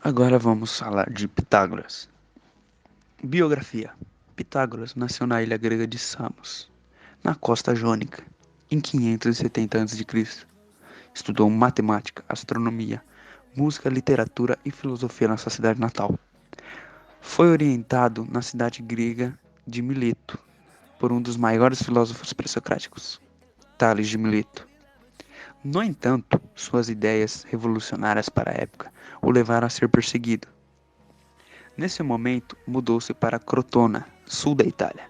Agora vamos falar de Pitágoras. Biografia. Pitágoras nasceu na ilha grega de Samos, na costa jônica, em 570 a.C. Estudou matemática, astronomia, música, literatura e filosofia na sua cidade natal. Foi orientado na cidade grega de Mileto por um dos maiores filósofos pré-socráticos, Tales de Mileto. No entanto, suas ideias revolucionárias para a época o levaram a ser perseguido. Nesse momento, mudou-se para Crotona, sul da Itália,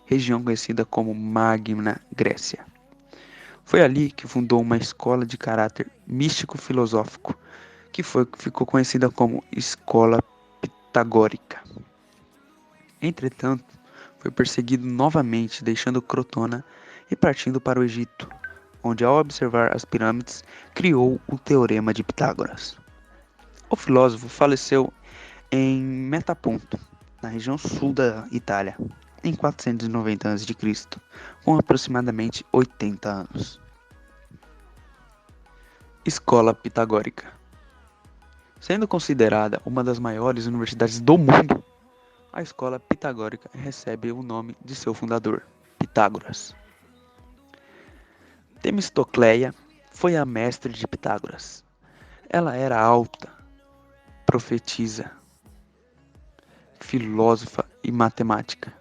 região conhecida como Magna Grécia. Foi ali que fundou uma escola de caráter místico-filosófico, que ficou conhecida como Escola Pitagórica. Entretanto, foi perseguido novamente, deixando Crotona e partindo para o Egito, onde, ao observar as pirâmides, criou o Teorema de Pitágoras. O filósofo faleceu em Metaponto, na região sul da Itália, em 490 a.C., com aproximadamente 80 anos. Escola Pitagórica. Sendo considerada uma das maiores universidades do mundo, a Escola Pitagórica recebe o nome de seu fundador, Pitágoras. Temistocleia foi a mestre de Pitágoras. Ela era alta, profetisa, filósofa e matemática.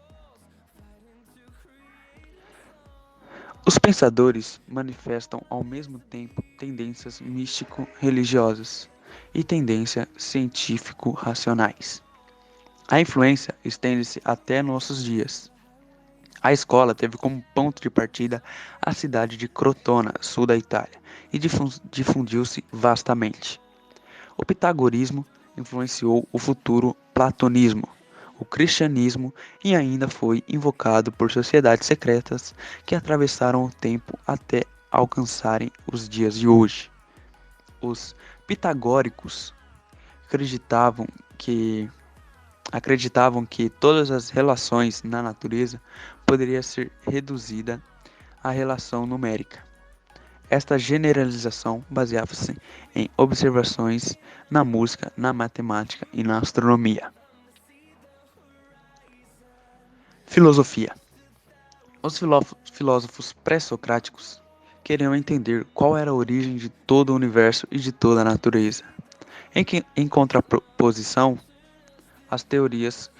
Os pensadores manifestam ao mesmo tempo tendências místico-religiosas e tendências científico-racionais. A influência estende-se até nossos dias. A escola teve como ponto de partida a cidade de Crotona, sul da Itália, e difundiu-se vastamente. O pitagorismo influenciou o futuro platonismo, o cristianismo e ainda foi invocado por sociedades secretas que atravessaram o tempo até alcançarem os dias de hoje. Os pitagóricos acreditavam que acreditavam que todas as relações na natureza poderiam ser reduzidas à relação numérica. Esta generalização baseava-se em observações na música, na matemática e na astronomia. Filosofia. Os filósofos pré-socráticos queriam entender qual era a origem de todo o universo e de toda a natureza. Em contraposição, as teorias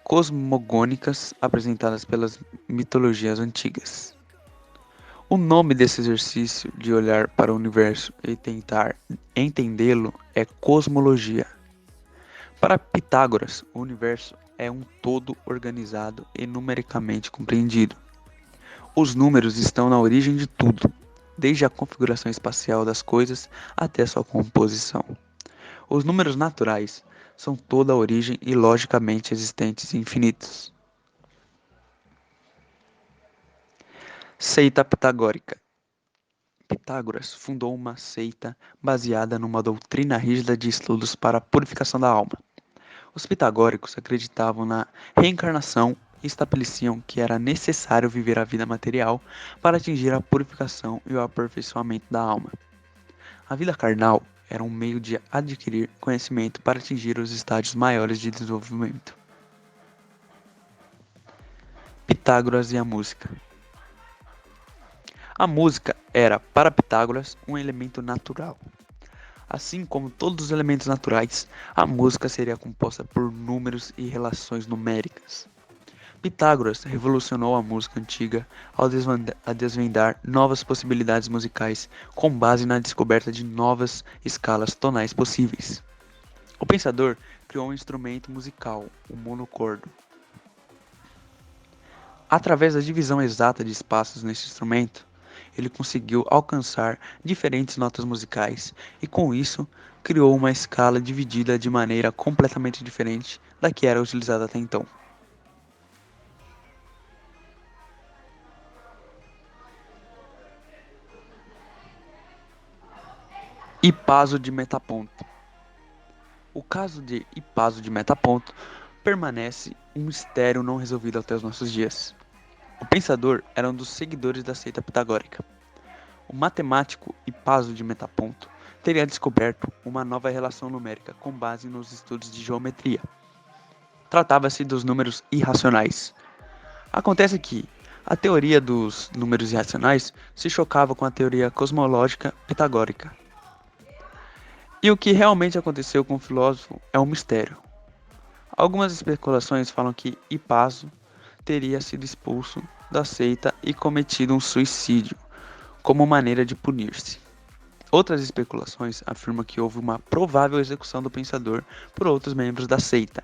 cosmogônicas apresentadas pelas mitologias antigas. O nome desse exercício de olhar para o universo e tentar entendê-lo é cosmologia. Para Pitágoras, o universo é um todo organizado e numericamente compreendido. Os números estão na origem de tudo, desde a configuração espacial das coisas até sua composição. Os números naturais são toda a origem e logicamente existentes e infinitos. Seita pitagórica. Pitágoras fundou uma seita baseada numa doutrina rígida de estudos para a purificação da alma. Os pitagóricos acreditavam na reencarnação e estabeleciam que era necessário viver a vida material para atingir a purificação e o aperfeiçoamento da alma. A vida carnal era um meio de adquirir conhecimento para atingir os estágios maiores de desenvolvimento. Pitágoras e a música. A música era, para Pitágoras, um elemento natural. Assim como todos os elementos naturais, a música seria composta por números e relações numéricas. Pitágoras revolucionou a música antiga ao desvendar novas possibilidades musicais com base na descoberta de novas escalas tonais possíveis. O pensador criou um instrumento musical, o monocordo. Através da divisão exata de espaços nesse instrumento, ele conseguiu alcançar diferentes notas musicais e, com isso, criou uma escala dividida de maneira completamente diferente da que era utilizada até então. Hipaso de Metaponto. O caso de Hipaso de Metaponto permanece um mistério não resolvido até os nossos dias. O pensador era um dos seguidores da seita pitagórica. O matemático Hipaso de Metaponto teria descoberto uma nova relação numérica com base nos estudos de geometria. Tratava-se dos números irracionais. Acontece que a teoria dos números irracionais se chocava com a teoria cosmológica pitagórica. E o que realmente aconteceu com o filósofo é um mistério. Algumas especulações falam que Hipaso teria sido expulso da seita e cometido um suicídio como maneira de punir-se. Outras especulações afirmam que houve uma provável execução do pensador por outros membros da seita.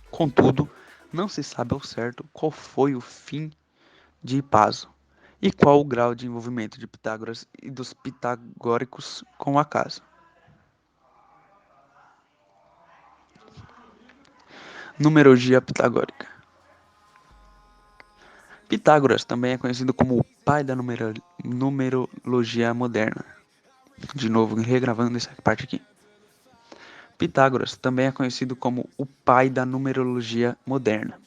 Contudo, não se sabe ao certo qual foi o fim de Hipaso e qual o grau de envolvimento de Pitágoras e dos pitagóricos com o acaso. Numerologia pitagórica. Pitágoras também é conhecido como o pai da numerologia moderna. De novo, regravando essa parte aqui. Pitágoras também é conhecido como o pai da numerologia moderna,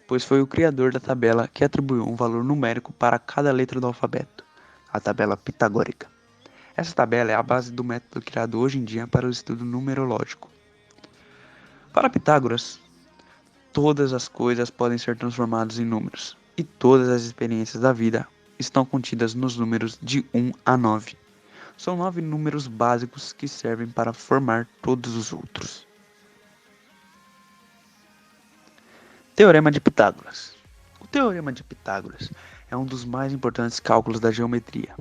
pois foi o criador da tabela que atribuiu um valor numérico para cada letra do alfabeto, a tabela pitagórica. Essa tabela é a base do método criado hoje em dia para o estudo numerológico. Para Pitágoras, todas as coisas podem ser transformadas em números, e todas as experiências da vida estão contidas nos números de 1 a 9. São 9 números básicos que servem para formar todos os outros. Teorema de Pitágoras. O Teorema de Pitágoras é um dos mais importantes cálculos da geometria.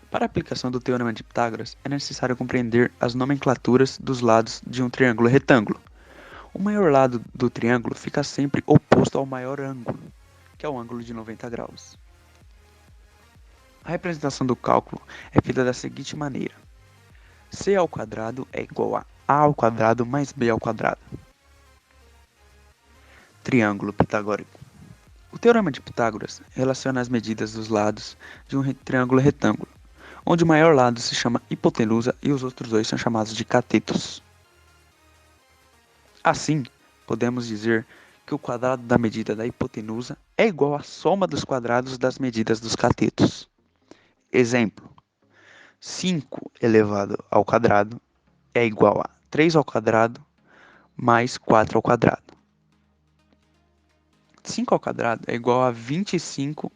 Para a aplicação do Teorema de Pitágoras, é necessário compreender as nomenclaturas dos lados de um triângulo retângulo. O maior lado do triângulo fica sempre oposto ao maior ângulo, que é o ângulo de 90 graus. A representação do cálculo é feita da seguinte maneira: c ao quadrado é igual a ao quadrado mais b ao quadrado. Triângulo pitagórico. O Teorema de Pitágoras relaciona as medidas dos lados de um triângulo retângulo, onde o maior lado se chama hipotenusa e os outros dois são chamados de catetos. Assim, podemos dizer que o quadrado da medida da hipotenusa é igual à soma dos quadrados das medidas dos catetos. Exemplo: 5 elevado ao quadrado é igual a 3 ao quadrado mais 4 ao quadrado. 5 ao quadrado é igual a 25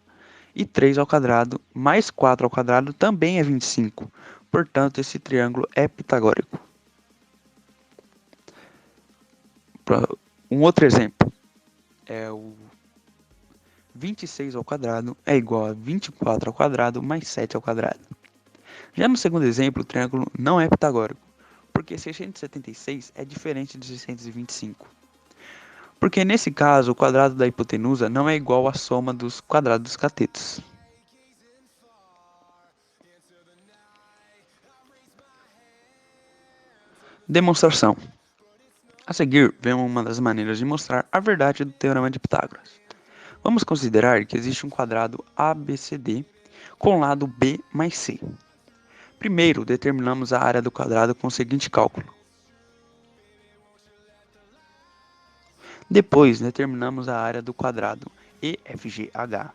e 3 ao quadrado mais 4 ao quadrado também é 25. Portanto, esse triângulo é pitagórico. Um outro exemplo é o 26 ao quadrado é igual a 24 ao quadrado mais 7 ao quadrado. Já no segundo exemplo, o triângulo não é pitagórico, porque 676 é diferente de 625. Porque nesse caso, o quadrado da hipotenusa não é igual à soma dos quadrados dos catetos. Demonstração. A seguir, vemos uma das maneiras de mostrar a verdade do Teorema de Pitágoras. Vamos considerar que existe um quadrado ABCD com lado B mais C. Primeiro, determinamos a área do quadrado com o seguinte cálculo. Depois, determinamos a área do quadrado EFGH.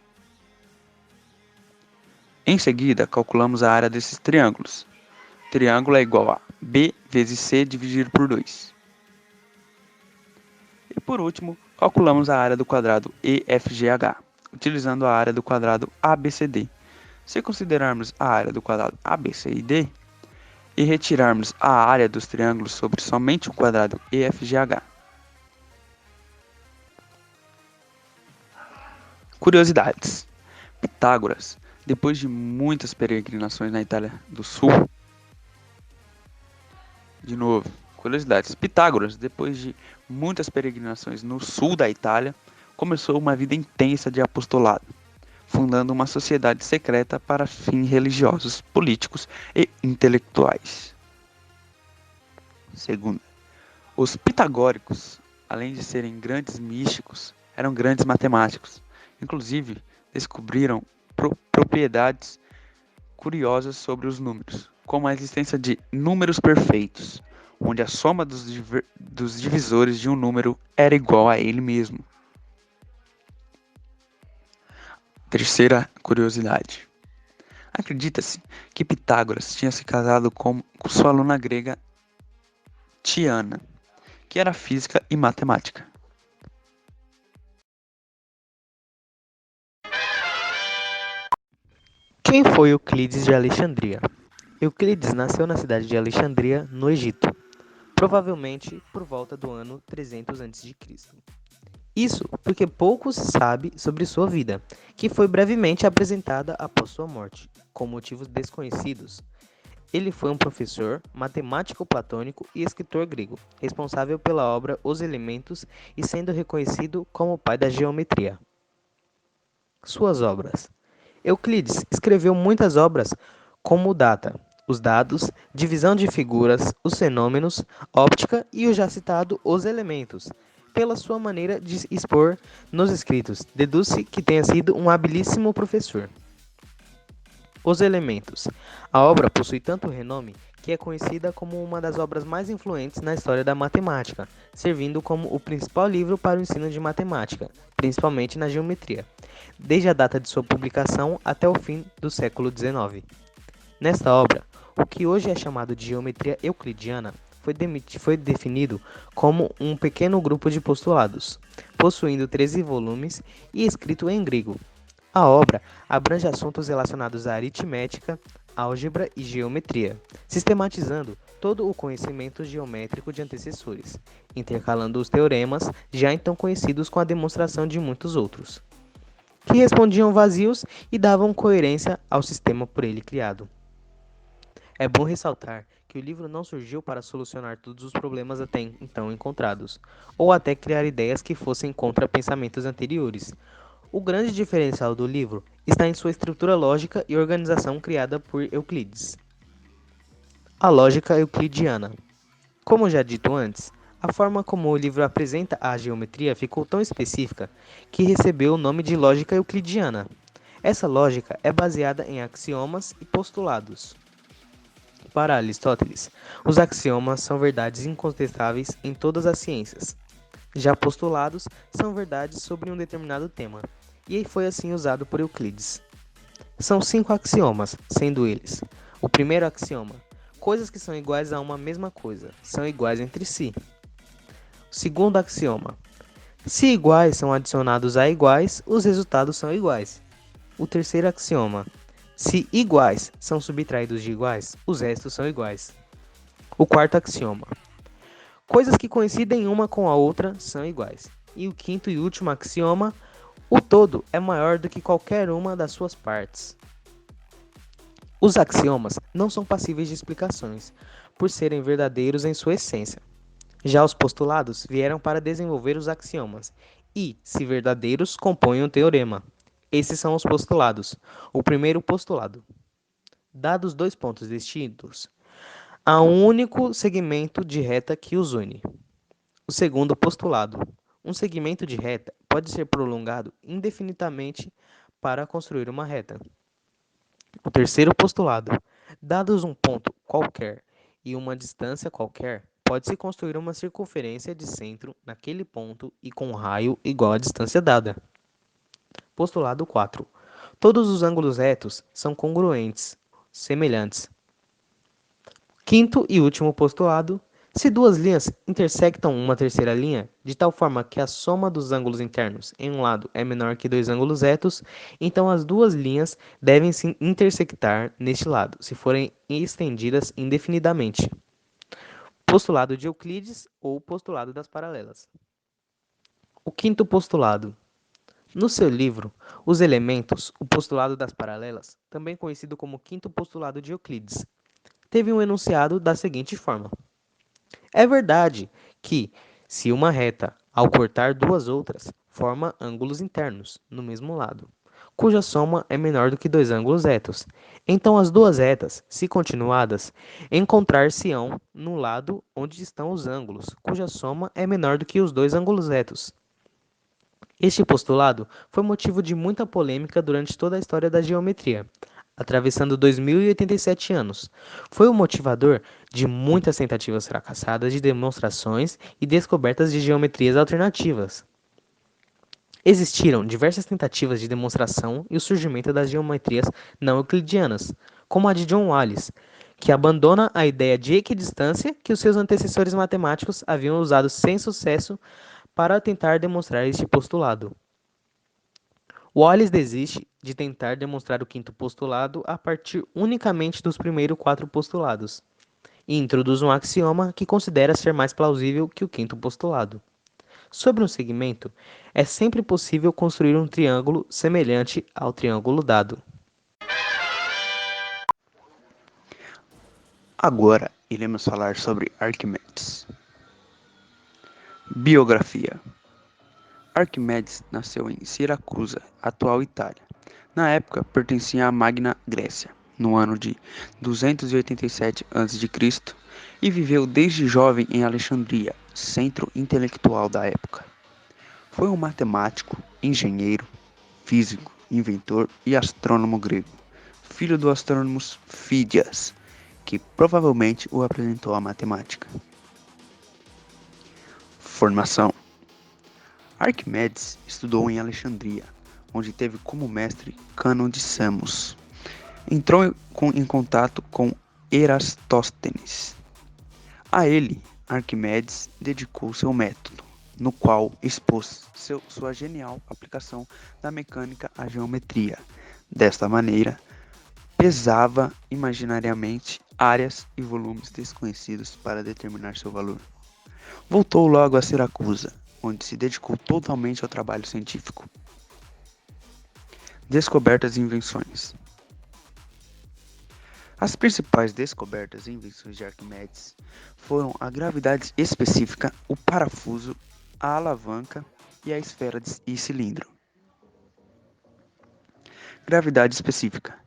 Em seguida, calculamos a área desses triângulos. Triângulo é igual a B vezes C dividido por 2. E por último, calculamos a área do quadrado EFGH, utilizando a área do quadrado ABCD. Se considerarmos a área do quadrado ABC e D e retirarmos a área dos triângulos sobre somente o quadrado EFGH. Curiosidades. Pitágoras, depois de muitas peregrinações na Itália do Sul, de novo, curiosidades. Pitágoras, depois de muitas peregrinações no sul da Itália, começou uma vida intensa de apostolado, fundando uma sociedade secreta para fins religiosos, políticos e intelectuais. Segundo, os pitagóricos, além de serem grandes místicos, eram grandes matemáticos. Inclusive, descobriram propriedades curiosas sobre os números, como a existência de números perfeitos, onde a soma dos divisores de um número era igual a ele mesmo. Terceira curiosidade. Acredita-se que Pitágoras tinha se casado com sua aluna grega Tiana, que era física e matemática. Quem foi Euclides de Alexandria? Euclides nasceu na cidade de Alexandria, no Egito, provavelmente por volta do ano 300 a.C. Isso porque pouco se sabe sobre sua vida, que foi brevemente apresentada após sua morte, com motivos desconhecidos. Ele foi um professor, matemático platônico e escritor grego, responsável pela obra Os Elementos e sendo reconhecido como o pai da geometria. Suas obras. Euclides escreveu muitas obras como data, os dados, divisão de figuras, os fenômenos, óptica e o já citado Os Elementos. Pela sua maneira de expor nos escritos, deduz-se que tenha sido um habilíssimo professor. Os Elementos. A obra possui tanto renome que é conhecida como uma das obras mais influentes na história da matemática, servindo como o principal livro para o ensino de matemática, principalmente na geometria, desde a data de sua publicação até o fim do século XIX. Nesta obra, o que hoje é chamado de geometria euclidiana foi definido como um pequeno grupo de postulados, possuindo 13 volumes e escrito em grego. A obra abrange assuntos relacionados à aritmética, álgebra e geometria, sistematizando todo o conhecimento geométrico de antecessores, intercalando os teoremas já então conhecidos com a demonstração de muitos outros, que respondiam vazios e davam coerência ao sistema por ele criado. É bom ressaltar que o livro não surgiu para solucionar todos os problemas até então encontrados, ou até criar ideias que fossem contra pensamentos anteriores. O grande diferencial do livro está em sua estrutura lógica e organização criada por Euclides. A lógica euclidiana. Como já dito antes, a forma como o livro apresenta a geometria ficou tão específica que recebeu o nome de lógica euclidiana. Essa lógica é baseada em axiomas e postulados. Para Aristóteles, os axiomas são verdades incontestáveis em todas as ciências. Já postulados são verdades sobre um determinado tema, e foi assim usado por Euclides. São 5 axiomas, sendo eles: o primeiro axioma, coisas que são iguais a uma mesma coisa, são iguais entre si. O segundo axioma, se iguais são adicionados a iguais, os resultados são iguais. O terceiro axioma, se iguais são subtraídos de iguais, os restos são iguais. O quarto axioma, coisas que coincidem uma com a outra são iguais. E o quinto e último axioma, o todo é maior do que qualquer uma das suas partes. Os axiomas não são passíveis de explicações, por serem verdadeiros em sua essência. Já os postulados vieram para desenvolver os axiomas e, se verdadeiros, compõem um teorema. Esses são os postulados. O primeiro postulado. Dados dois pontos distintos, há um único segmento de reta que os une. O segundo postulado. Um segmento de reta pode ser prolongado indefinidamente para construir uma reta. O terceiro postulado. Dados um ponto qualquer e uma distância qualquer, pode-se construir uma circunferência de centro naquele ponto e com um raio igual à distância dada. Postulado 4. Todos os ângulos retos são congruentes, semelhantes. Quinto e último postulado. Se duas linhas intersectam uma terceira linha, de tal forma que a soma dos ângulos internos em um lado é menor que dois ângulos retos, então as duas linhas devem se intersectar neste lado, se forem estendidas indefinidamente. Postulado de Euclides ou postulado das paralelas. O quinto postulado. No seu livro, Os Elementos, o postulado das paralelas, também conhecido como quinto postulado de Euclides, teve um enunciado da seguinte forma: é verdade que, se uma reta, ao cortar duas outras, forma ângulos internos no mesmo lado, cuja soma é menor do que dois ângulos retos, então as duas retas, se continuadas, encontrar-se-ão no lado onde estão os ângulos, cuja soma é menor do que os dois ângulos retos. Este postulado foi motivo de muita polêmica durante toda a história da geometria, atravessando 2087 anos. Foi o motivador de muitas tentativas fracassadas de demonstrações e descobertas de geometrias alternativas. Existiram diversas tentativas de demonstração e o surgimento das geometrias não euclidianas, como a de John Wallis, que abandona a ideia de equidistância que os seus antecessores matemáticos haviam usado sem sucesso para tentar demonstrar este postulado. Wallis desiste de tentar demonstrar o quinto postulado a partir unicamente dos primeiros quatro postulados, e introduz um axioma que considera ser mais plausível que o quinto postulado. Sobre um segmento, é sempre possível construir um triângulo semelhante ao triângulo dado. Agora iremos falar sobre Arquimedes. Biografia. Arquimedes nasceu em Siracusa, atual Itália. Na época, pertencia à Magna Grécia, no ano de 287 a.C., e viveu desde jovem em Alexandria, centro intelectual da época. Foi um matemático, engenheiro, físico, inventor e astrônomo grego, filho do astrônomo Fídias, que provavelmente o apresentou à matemática. Formação. Arquimedes estudou em Alexandria, onde teve como mestre Cânon de Samos. Entrou em contato com Eratóstenes. A ele, Arquimedes dedicou seu método, no qual expôs sua genial aplicação da mecânica à geometria. Desta maneira, pesava imaginariamente áreas e volumes desconhecidos para determinar seu valor. Voltou logo a Siracusa, onde se dedicou totalmente ao trabalho científico. Descobertas e invenções. As principais descobertas e invenções de Arquimedes foram a gravidade específica, o parafuso, a alavanca e a esfera e cilindro. Gravidade específica.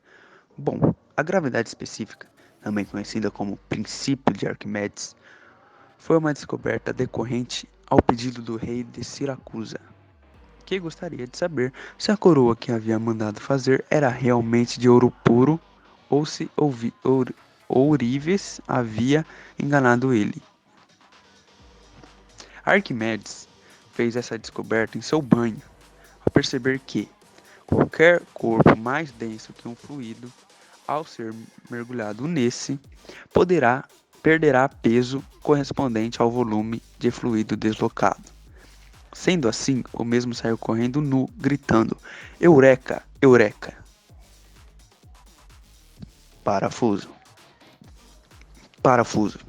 Bom, a gravidade específica, também conhecida como princípio de Arquimedes, foi uma descoberta decorrente ao pedido do rei de Siracusa, que gostaria de saber se a coroa que havia mandado fazer era realmente de ouro puro ou se Ourives havia enganado ele. Arquimedes fez essa descoberta em seu banho, ao perceber que qualquer corpo mais denso que um fluido, ao ser mergulhado nesse, perderá peso correspondente ao volume de fluido deslocado. Sendo assim, o mesmo saiu correndo nu, gritando: Eureka! Eureka! Parafuso. Parafuso.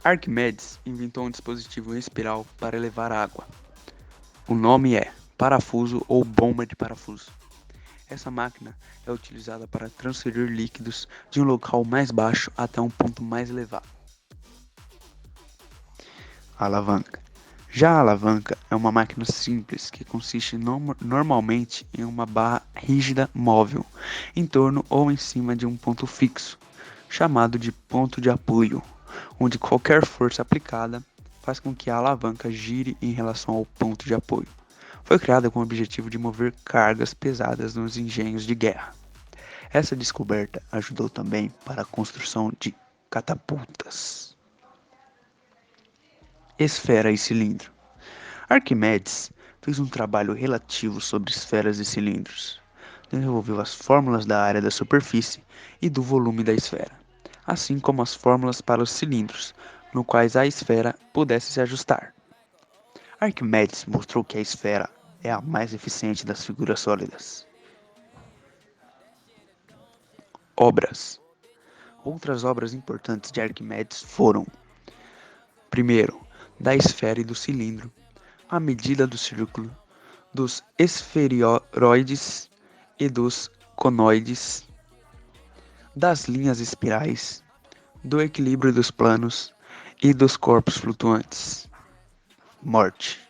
Arquimedes inventou um dispositivo espiral para levar água. O nome é parafuso ou bomba de parafuso. Essa máquina é utilizada para transferir líquidos de um local mais baixo até um ponto mais elevado. Alavanca. Já a alavanca é uma máquina simples que consiste normalmente em uma barra rígida móvel em torno ou em cima de um ponto fixo, chamado de ponto de apoio, onde qualquer força aplicada faz com que a alavanca gire em relação ao ponto de apoio. Foi criada com o objetivo de mover cargas pesadas nos engenhos de guerra. Essa descoberta ajudou também para a construção de catapultas. Esfera e cilindro. Arquimedes fez um trabalho relativo sobre esferas e cilindros. Desenvolveu as fórmulas da área da superfície e do volume da esfera, assim como as fórmulas para os cilindros, no quais a esfera pudesse se ajustar. Arquimedes mostrou que a esfera é a mais eficiente das figuras sólidas. Obras. Outras obras importantes de Arquimedes foram: primeiro, da esfera e do cilindro, a medida do círculo, dos esferoides e dos conoides, das linhas espirais, do equilíbrio dos planos e dos corpos flutuantes. Morte.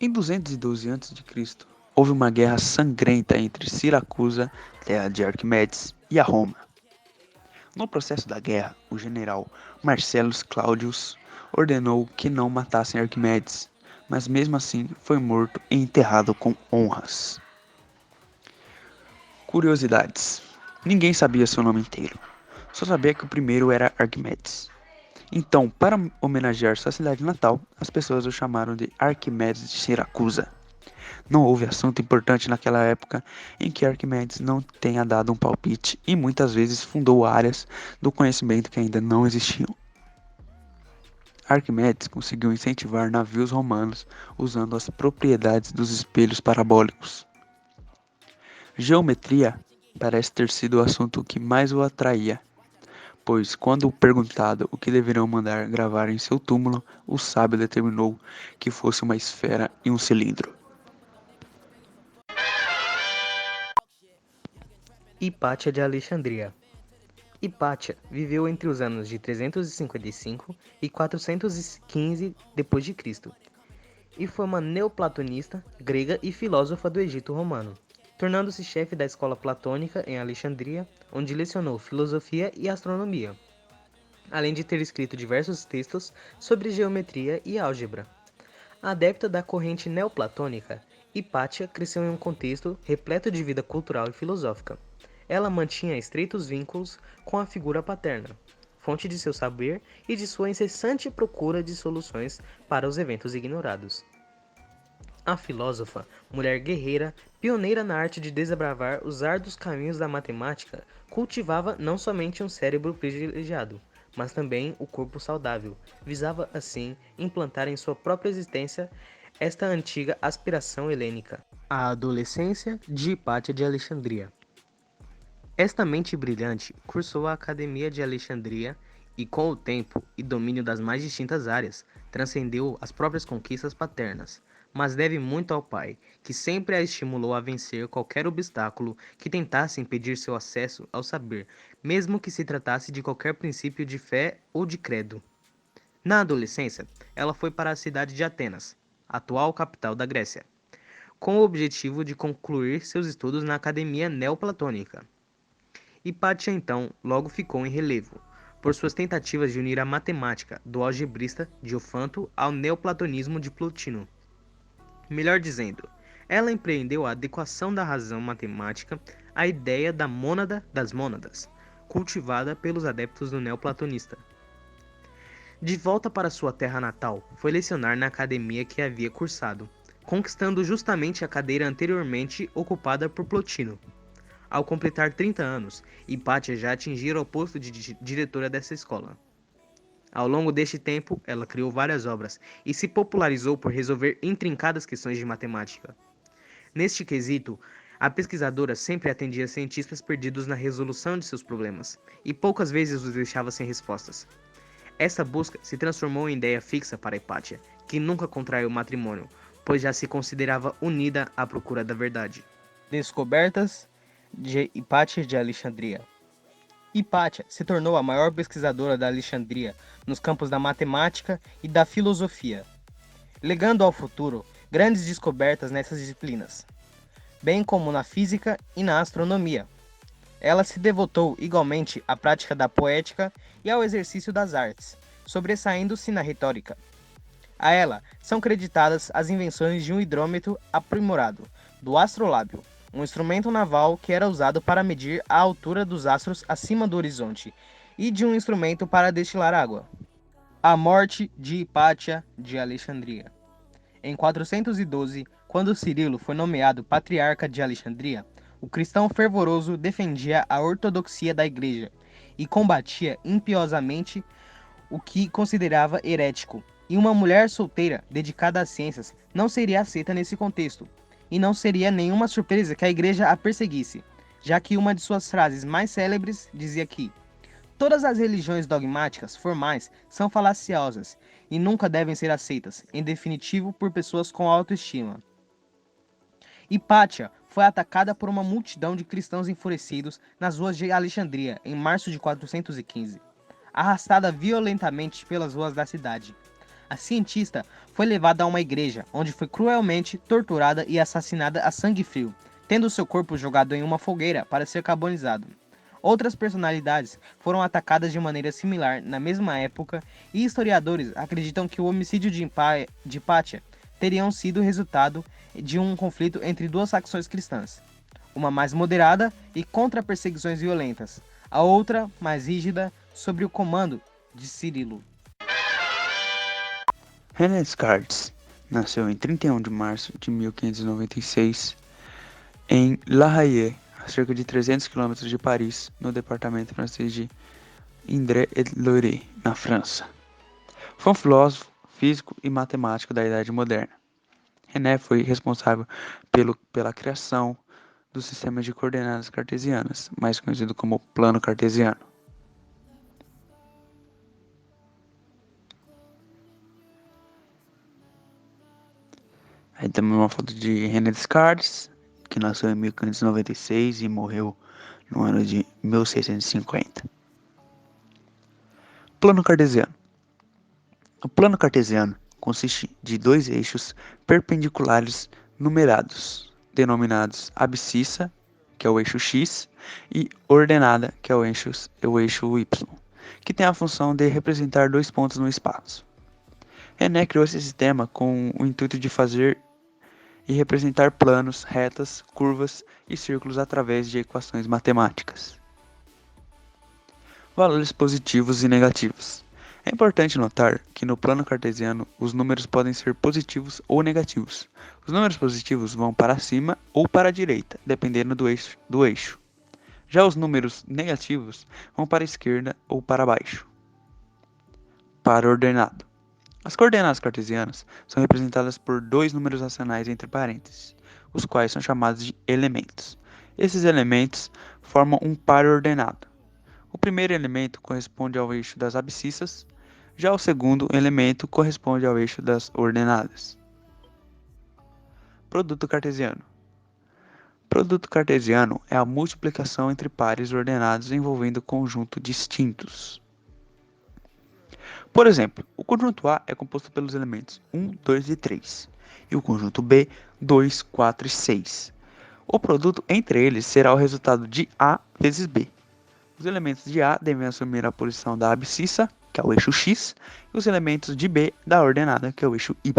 Em 212 a.C., houve uma guerra sangrenta entre Siracusa, terra de Arquimedes, e a Roma. No processo da guerra, o general Marcellus Claudius ordenou que não matassem Arquimedes, mas mesmo assim foi morto e enterrado com honras. Curiosidades. Ninguém sabia seu nome inteiro, só sabia que o primeiro era Arquimedes. Então, para homenagear sua cidade natal, as pessoas o chamaram de Arquimedes de Siracusa. Não houve assunto importante naquela época em que Arquimedes não tenha dado um palpite e muitas vezes fundou áreas do conhecimento que ainda não existiam. Arquimedes conseguiu incentivar navios romanos usando as propriedades dos espelhos parabólicos. Geometria parece ter sido o assunto que mais o atraía, pois, quando perguntado o que deveriam mandar gravar em seu túmulo, o sábio determinou que fosse uma esfera e um cilindro. Hipátia de Alexandria. Hipátia viveu entre os anos de 355 e 415 d.C. e foi uma neoplatonista grega e filósofa do Egito Romano, tornando-se chefe da escola platônica em Alexandria, onde lecionou filosofia e astronomia, além de ter escrito diversos textos sobre geometria e álgebra. Adepta da corrente neoplatônica, Hipátia cresceu em um contexto repleto de vida cultural e filosófica. Ela mantinha estreitos vínculos com a figura paterna, fonte de seu saber e de sua incessante procura de soluções para os eventos ignorados. A filósofa, mulher guerreira, pioneira na arte de desbravar os árduos caminhos da matemática, cultivava não somente um cérebro privilegiado, mas também o corpo saudável. Visava, assim, implantar em sua própria existência esta antiga aspiração helênica. A adolescência de Hipátia de Alexandria. Esta mente brilhante cursou a Academia de Alexandria e, com o tempo e domínio das mais distintas áreas, transcendeu as próprias conquistas paternas, mas deve muito ao pai, que sempre a estimulou a vencer qualquer obstáculo que tentasse impedir seu acesso ao saber, mesmo que se tratasse de qualquer princípio de fé ou de credo. Na adolescência, ela foi para a cidade de Atenas, atual capital da Grécia, com o objetivo de concluir seus estudos na Academia Neoplatônica. Hipátia, então, logo ficou em relevo, por suas tentativas de unir a matemática do algebrista Diofanto ao neoplatonismo de Plotino. Melhor dizendo, ela empreendeu a adequação da razão matemática à ideia da mônada das mônadas, cultivada pelos adeptos do neoplatonista. De volta para sua terra natal, foi lecionar na academia que havia cursado, conquistando justamente a cadeira anteriormente ocupada por Plotino. Ao completar 30 anos, Hipátia já atingira o posto de diretora dessa escola. Ao longo deste tempo, ela criou várias obras e se popularizou por resolver intrincadas questões de matemática. Neste quesito, a pesquisadora sempre atendia cientistas perdidos na resolução de seus problemas, e poucas vezes os deixava sem respostas. Essa busca se transformou em ideia fixa para Hipátia, que nunca contraiu matrimônio, pois já se considerava unida à procura da verdade. Descobertas de Hipátia de Alexandria. Hipátia se tornou a maior pesquisadora da Alexandria nos campos da matemática e da filosofia, legando ao futuro grandes descobertas nessas disciplinas, bem como na física e na astronomia. Ela se devotou igualmente à prática da poética e ao exercício das artes, sobressaindo-se na retórica. A ela são creditadas as invenções de um hidrômetro aprimorado, do astrolábio, um instrumento naval que era usado para medir a altura dos astros acima do horizonte, e de um instrumento para destilar água. A morte de Hipátia de Alexandria. Em 412, quando Cirilo foi nomeado patriarca de Alexandria, o cristão fervoroso defendia a ortodoxia da igreja e combatia impiosamente o que considerava herético, e uma mulher solteira dedicada às ciências não seria aceita nesse contexto, e não seria nenhuma surpresa que a igreja a perseguisse, já que uma de suas frases mais célebres dizia que todas as religiões dogmáticas formais são falaciosas e nunca devem ser aceitas, em definitivo, por pessoas com autoestima. Hipátia foi atacada por uma multidão de cristãos enfurecidos nas ruas de Alexandria em março de 415, arrastada violentamente pelas ruas da cidade. A cientista foi levada a uma igreja, onde foi cruelmente torturada e assassinada a sangue frio, tendo seu corpo jogado em uma fogueira para ser carbonizado. Outras personalidades foram atacadas de maneira similar na mesma época, e historiadores acreditam que o homicídio de Hipátia teriam sido resultado de um conflito entre duas facções cristãs, uma mais moderada e contra perseguições violentas, a outra mais rígida sob o comando de Cirilo. René Descartes nasceu em 31 de março de 1596 em La Haye, a cerca de 300 km de Paris, no departamento francês de Indre-et-Loire, na França. Foi um filósofo, físico e matemático da Idade Moderna. René foi responsável pela criação do sistema de coordenadas cartesianas, mais conhecido como plano cartesiano. Aí temos uma foto de René Descartes, que nasceu em 1596 e morreu no ano de 1650. Plano cartesiano. O plano cartesiano consiste de dois eixos perpendiculares numerados, denominados abscissa, que é o eixo x, e ordenada, que é o eixo y, que tem a função de representar dois pontos no espaço. René criou esse sistema com o intuito de fazer e representar planos, retas, curvas e círculos através de equações matemáticas. Valores positivos e negativos. É importante notar que no plano cartesiano os números podem ser positivos ou negativos. Os números positivos vão para cima ou para a direita, dependendo do eixo. Já os números negativos vão para a esquerda ou para baixo. Par ordenado. As coordenadas cartesianas são representadas por dois números racionais entre parênteses, os quais são chamados de elementos. Esses elementos formam um par ordenado. O primeiro elemento corresponde ao eixo das abscissas, já o segundo elemento corresponde ao eixo das ordenadas. Produto cartesiano. Produto cartesiano é a multiplicação entre pares ordenados envolvendo conjuntos distintos. Por exemplo, o conjunto A é composto pelos elementos 1, 2 e 3, e o conjunto B, 2, 4 e 6. O produto entre eles será o resultado de A vezes B. Os elementos de A devem assumir a posição da abscissa, que é o eixo x, e os elementos de B da ordenada, que é o eixo y.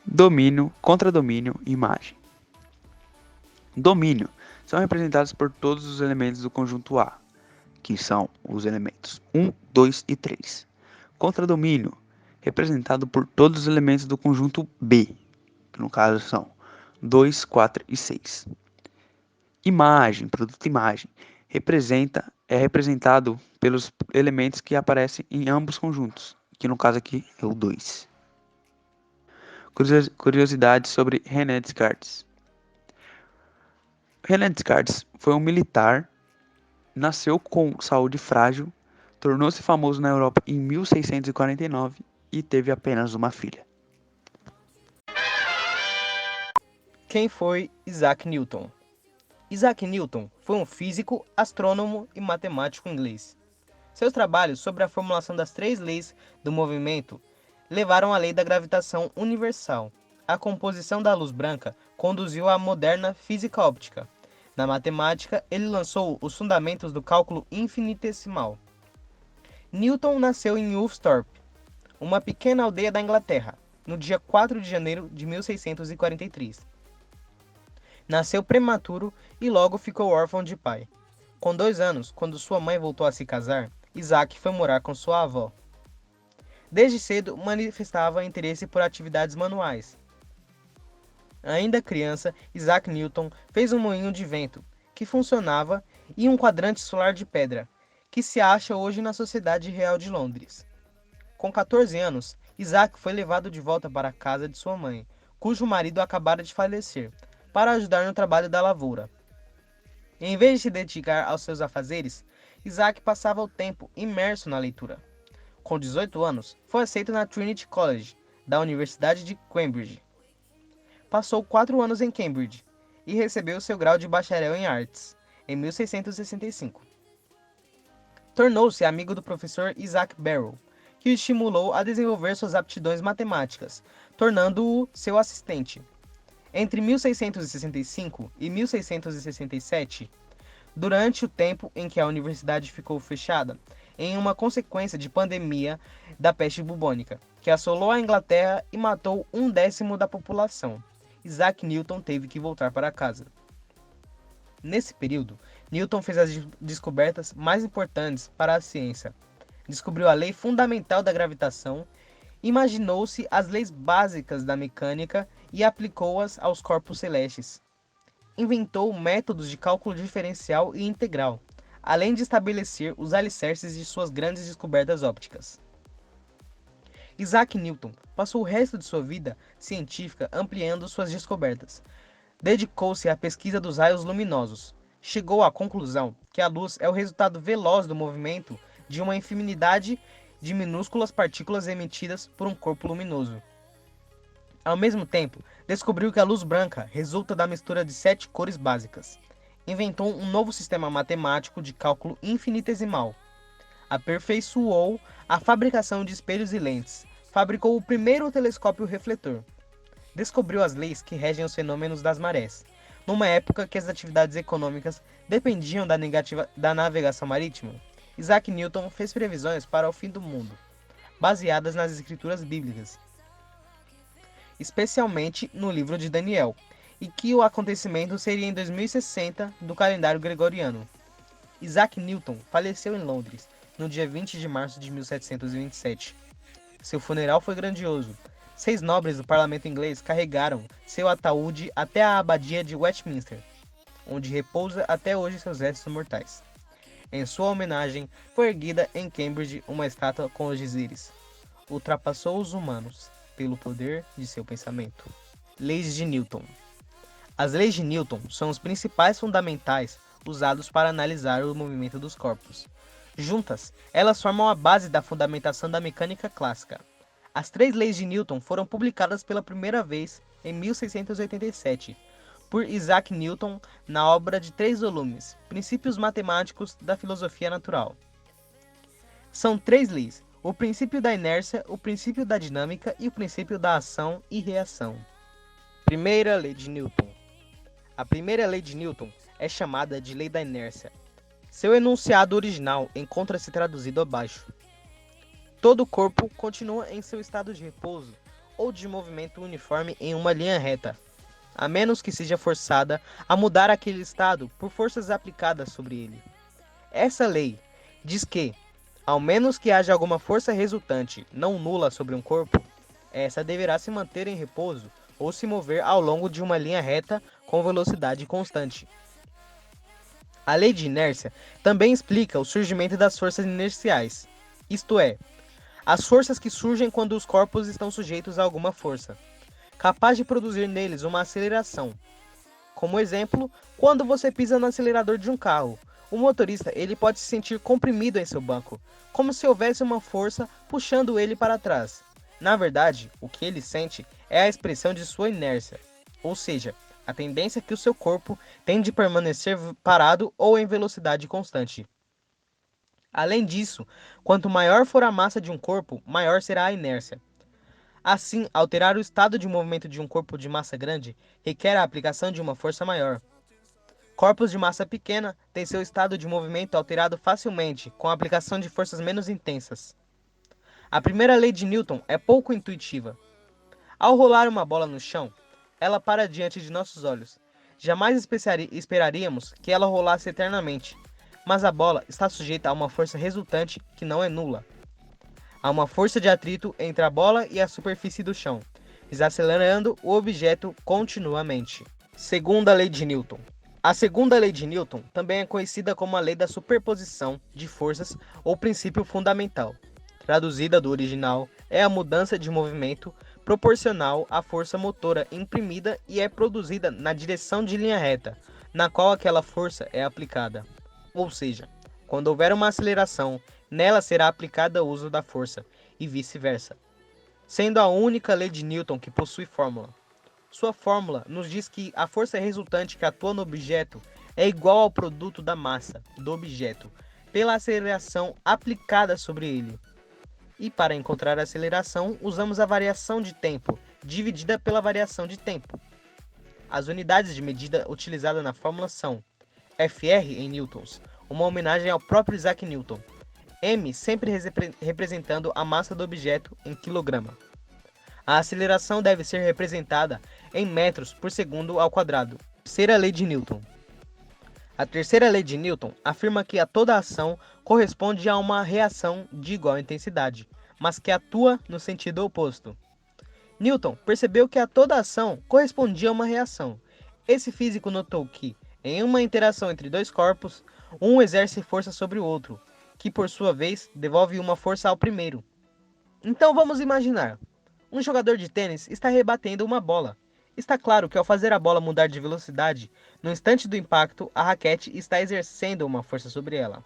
Domínio, contradomínio e imagem. Domínio são representados por todos os elementos do conjunto A, que são os elementos 1, 2 e 3. Contradomínio, representado por todos os elementos do conjunto B, que no caso são 2, 4 e 6. Imagem, produto imagem, é representado pelos elementos que aparecem em ambos conjuntos, que no caso aqui é o 2. Curiosidades sobre René Descartes. René Descartes foi um militar, nasceu com saúde frágil, tornou-se famoso na Europa em 1649 e teve apenas uma filha. Quem foi Isaac Newton? Isaac Newton foi um físico, astrônomo e matemático inglês. Seus trabalhos sobre a formulação das três leis do movimento levaram à lei da gravitação universal. A composição da luz branca conduziu à moderna física óptica. Na matemática, ele lançou os fundamentos do cálculo infinitesimal. Newton nasceu em Woolsthorpe, uma pequena aldeia da Inglaterra, no dia 4 de janeiro de 1643. Nasceu prematuro e logo ficou órfão de pai. Com 2 anos, quando sua mãe voltou a se casar, Isaac foi morar com sua avó. Desde cedo manifestava interesse por atividades manuais. Ainda criança, Isaac Newton fez um moinho de vento, que funcionava, e um quadrante solar de pedra, que se acha hoje na Sociedade Real de Londres. Com 14 anos, Isaac foi levado de volta para a casa de sua mãe, cujo marido acabara de falecer, para ajudar no trabalho da lavoura. Em vez de se dedicar aos seus afazeres, Isaac passava o tempo imerso na leitura. Com 18 anos, foi aceito na Trinity College, da Universidade de Cambridge. Passou 4 anos em Cambridge e recebeu seu grau de bacharel em artes, em 1665. Tornou-se amigo do professor Isaac Barrow, que o estimulou a desenvolver suas aptidões matemáticas, tornando-o seu assistente. Entre 1665 e 1667, durante o tempo em que a universidade ficou fechada, em uma consequência de pandemia da peste bubônica, que assolou a Inglaterra e matou 1/10 da população, Isaac Newton teve que voltar para casa. Nesse período, Newton fez as descobertas mais importantes para a ciência. Descobriu a lei fundamental da gravitação, imaginou-se as leis básicas da mecânica e aplicou-as aos corpos celestes. Inventou métodos de cálculo diferencial e integral, além de estabelecer os alicerces de suas grandes descobertas ópticas. Isaac Newton passou o resto de sua vida científica ampliando suas descobertas. Dedicou-se à pesquisa dos raios luminosos. Chegou à conclusão que a luz é o resultado veloz do movimento de uma infinidade de minúsculas partículas emitidas por um corpo luminoso. Ao mesmo tempo, descobriu que a luz branca resulta da mistura de 7 cores básicas. Inventou um novo sistema matemático de cálculo infinitesimal. Aperfeiçoou a fabricação de espelhos e lentes. Fabricou o primeiro telescópio refletor. Descobriu as leis que regem os fenômenos das marés, numa época que as atividades econômicas dependiam da navegação marítima. Isaac Newton fez previsões para o fim do mundo, baseadas nas escrituras bíblicas, especialmente no livro de Daniel, e que o acontecimento seria em 2060 do calendário gregoriano. Isaac Newton faleceu em Londres, no dia 20 de março de 1727. Seu funeral foi grandioso. 6 nobres do parlamento inglês carregaram seu ataúde até a abadia de Westminster, onde repousa até hoje seus restos mortais. Em sua homenagem, foi erguida em Cambridge uma estátua com os dizeres: ultrapassou os humanos pelo poder de seu pensamento. Leis de Newton. As leis de Newton são os principais fundamentais usados para analisar o movimento dos corpos. Juntas, elas formam a base da fundamentação da mecânica clássica. As 3 leis de Newton foram publicadas pela primeira vez em 1687, por Isaac Newton na obra de 3 volumes, Princípios Matemáticos da Filosofia Natural. São 3 leis: o princípio da inércia, o princípio da dinâmica e o princípio da ação e reação. Primeira lei de Newton. A primeira lei de Newton é chamada de lei da inércia. Seu enunciado original encontra-se traduzido abaixo. Todo corpo continua em seu estado de repouso ou de movimento uniforme em uma linha reta, a menos que seja forçada a mudar aquele estado por forças aplicadas sobre ele. Essa lei diz que, ao menos que haja alguma força resultante não nula sobre um corpo, essa deverá se manter em repouso ou se mover ao longo de uma linha reta com velocidade constante. A lei de inércia também explica o surgimento das forças inerciais, isto é, as forças que surgem quando os corpos estão sujeitos a alguma força, capaz de produzir neles uma aceleração. Como exemplo, quando você pisa no acelerador de um carro, o motorista ele pode se sentir comprimido em seu banco, como se houvesse uma força puxando ele para trás. Na verdade, o que ele sente é a expressão de sua inércia, ou seja, a tendência que o seu corpo tem de permanecer parado ou em velocidade constante. Além disso, quanto maior for a massa de um corpo, maior será a inércia. Assim, alterar o estado de movimento de um corpo de massa grande requer a aplicação de uma força maior. Corpos de massa pequena têm seu estado de movimento alterado facilmente com a aplicação de forças menos intensas. A primeira lei de Newton é pouco intuitiva. Ao rolar uma bola no chão, ela para diante de nossos olhos. Jamais esperaríamos que ela rolasse eternamente, mas a bola está sujeita a uma força resultante que não é nula. Há uma força de atrito entre a bola e a superfície do chão, desacelerando o objeto continuamente. Segunda lei de Newton. A segunda lei de Newton também é conhecida como a lei da superposição de forças ou princípio fundamental. Traduzida do original, é a mudança de movimento proporcional à força motora imprimida e é produzida na direção de linha reta, na qual aquela força é aplicada. Ou seja, quando houver uma aceleração, nela será aplicada o uso da força, e vice-versa, sendo a única lei de Newton que possui fórmula. Sua fórmula nos diz que a força resultante que atua no objeto é igual ao produto da massa do objeto pela aceleração aplicada sobre ele. E para encontrar a aceleração, usamos a variação de tempo, dividida pela variação de tempo. As unidades de medida utilizadas na fórmula são Fr em newtons, uma homenagem ao próprio Isaac Newton. M sempre representando a massa do objeto em quilograma. A aceleração deve ser representada em metros por segundo ao quadrado. Terceira lei de Newton. A terceira lei de Newton afirma que a toda ação corresponde a uma reação de igual intensidade, mas que atua no sentido oposto. Newton percebeu que a toda ação correspondia a uma reação. Esse físico notou que, em uma interação entre dois corpos, um exerce força sobre o outro, que por sua vez devolve uma força ao primeiro. Então vamos imaginar. Um jogador de tênis está rebatendo uma bola. Está claro que ao fazer a bola mudar de velocidade, no instante do impacto, a raquete está exercendo uma força sobre ela.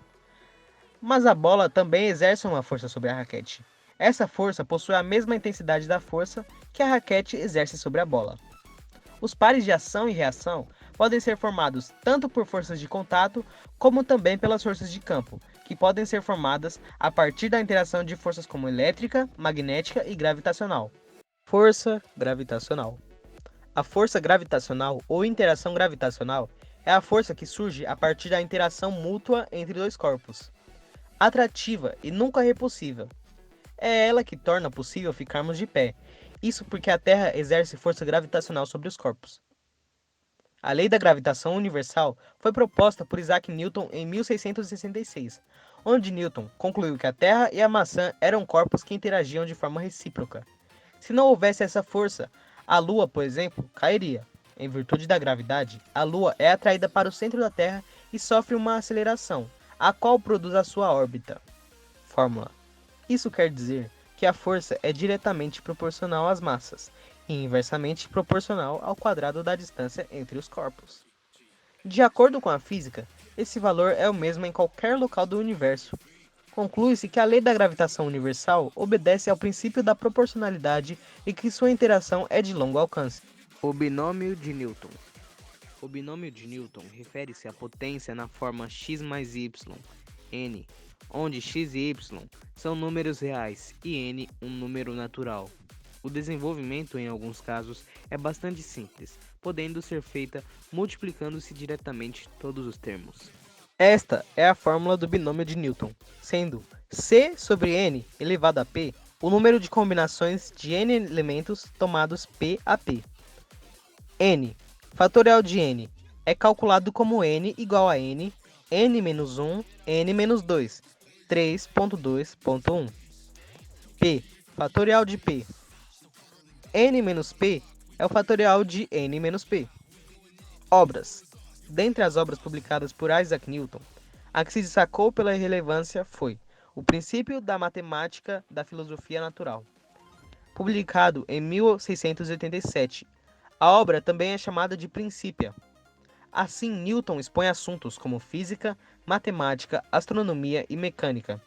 Mas a bola também exerce uma força sobre a raquete. Essa força possui a mesma intensidade da força que a raquete exerce sobre a bola. Os pares de ação e reação podem ser formados tanto por forças de contato, como também pelas forças de campo, que podem ser formadas a partir da interação de forças como elétrica, magnética e gravitacional. Força gravitacional. A força gravitacional ou interação gravitacional é a força que surge a partir da interação mútua entre dois corpos. Atrativa e nunca repulsiva. É ela que torna possível ficarmos de pé. Isso porque a Terra exerce força gravitacional sobre os corpos. A lei da gravitação universal foi proposta por Isaac Newton em 1666, onde Newton concluiu que a Terra e a maçã eram corpos que interagiam de forma recíproca. Se não houvesse essa força, a Lua, por exemplo, cairia. Em virtude da gravidade, a Lua é atraída para o centro da Terra e sofre uma aceleração, a qual produz a sua órbita. Fórmula. Isso quer dizer que a força é diretamente proporcional às massas e inversamente proporcional ao quadrado da distância entre os corpos. De acordo com a física, esse valor é o mesmo em qualquer local do universo. Conclui-se que a lei da gravitação universal obedece ao princípio da proporcionalidade e que sua interação é de longo alcance. O binômio de Newton. O binômio de Newton refere-se à potência na forma x mais y, n, onde x e y são números reais e n um número natural. O desenvolvimento, em alguns casos, é bastante simples, podendo ser feita multiplicando-se diretamente todos os termos. Esta é a fórmula do binômio de Newton, sendo c sobre n elevado a p o número de combinações de n elementos tomados p a p. N, fatorial de n, é calculado como n igual a n menos 1, n menos 2, 3.2.1. P, fatorial de p. N menos p é o fatorial de n menos p. Obras. Dentre as obras publicadas por Isaac Newton, a que se destacou pela relevância foi O Princípio da Matemática da Filosofia Natural, publicado em 1687. A obra também é chamada de Principia. Assim, Newton expõe assuntos como física, matemática, astronomia e mecânica.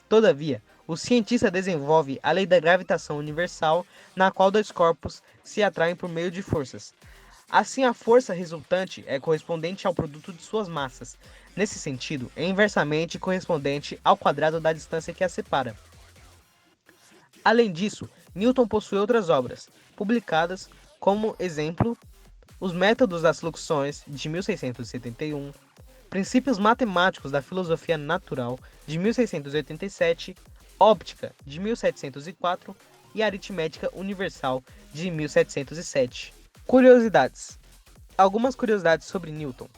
Todavia, o cientista desenvolve a lei da gravitação universal, na qual dois corpos se atraem por meio de forças. Assim, a força resultante é correspondente ao produto de suas massas. Nesse sentido, é inversamente correspondente ao quadrado da distância que as separa. Além disso, Newton possui outras obras, publicadas como exemplo Os Métodos das Fluxões, de 1671, Princípios Matemáticos da Filosofia Natural, de 1687, Óptica, de 1704 e Aritmética Universal, de 1707. Curiosidades. Algumas curiosidades sobre Newton.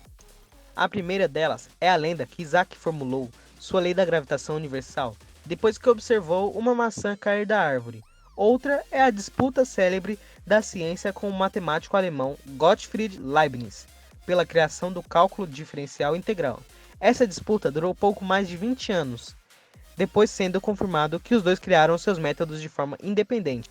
A primeira delas é a lenda que Isaac formulou sua lei da gravitação universal depois que observou uma maçã cair da árvore. Outra é a disputa célebre da ciência com o matemático alemão Gottfried Leibniz pela criação do cálculo diferencial integral. Essa disputa durou pouco mais de 20 anos, depois sendo confirmado que os dois criaram seus métodos de forma independente.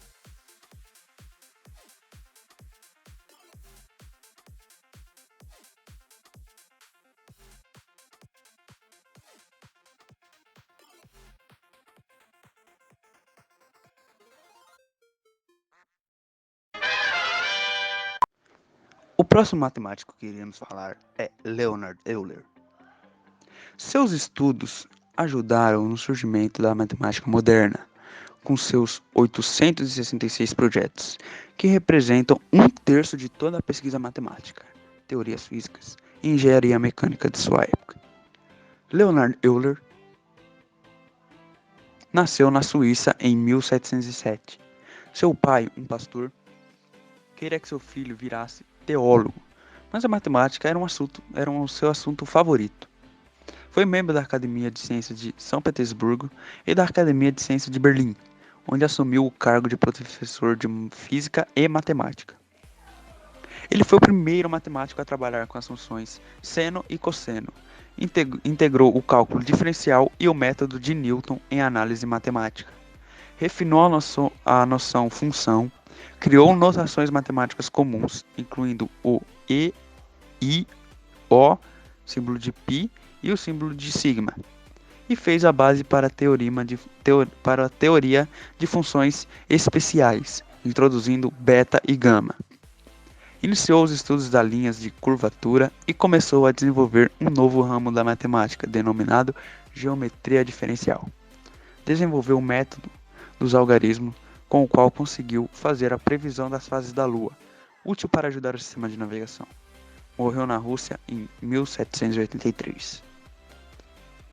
O próximo matemático que iremos falar é Leonhard Euler. Seus estudos ajudaram no surgimento da matemática moderna, com seus 866 projetos, que representam um terço de toda a pesquisa matemática, teorias físicas e engenharia mecânica de sua época. Leonhard Euler nasceu na Suíça em 1707. Seu pai, um pastor, queria que seu filho virasse teólogo, mas a matemática era o seu assunto favorito. Foi membro da Academia de Ciências de São Petersburgo e da Academia de Ciências de Berlim, onde assumiu o cargo de professor de física e matemática. Ele foi o primeiro matemático a trabalhar com as funções seno e cosseno. Integrou o cálculo diferencial e o método de Newton em análise matemática. Refinou a noção função, criou notações matemáticas comuns, incluindo o E, I, O, símbolo de π e o símbolo de sigma, e fez a base para a teoria de funções especiais, introduzindo beta e gama. Iniciou os estudos das linhas de curvatura e começou a desenvolver um novo ramo da matemática, denominado geometria diferencial. Desenvolveu o método dos algarismos, com o qual conseguiu fazer a previsão das fases da Lua, útil para ajudar o sistema de navegação. Morreu na Rússia em 1783.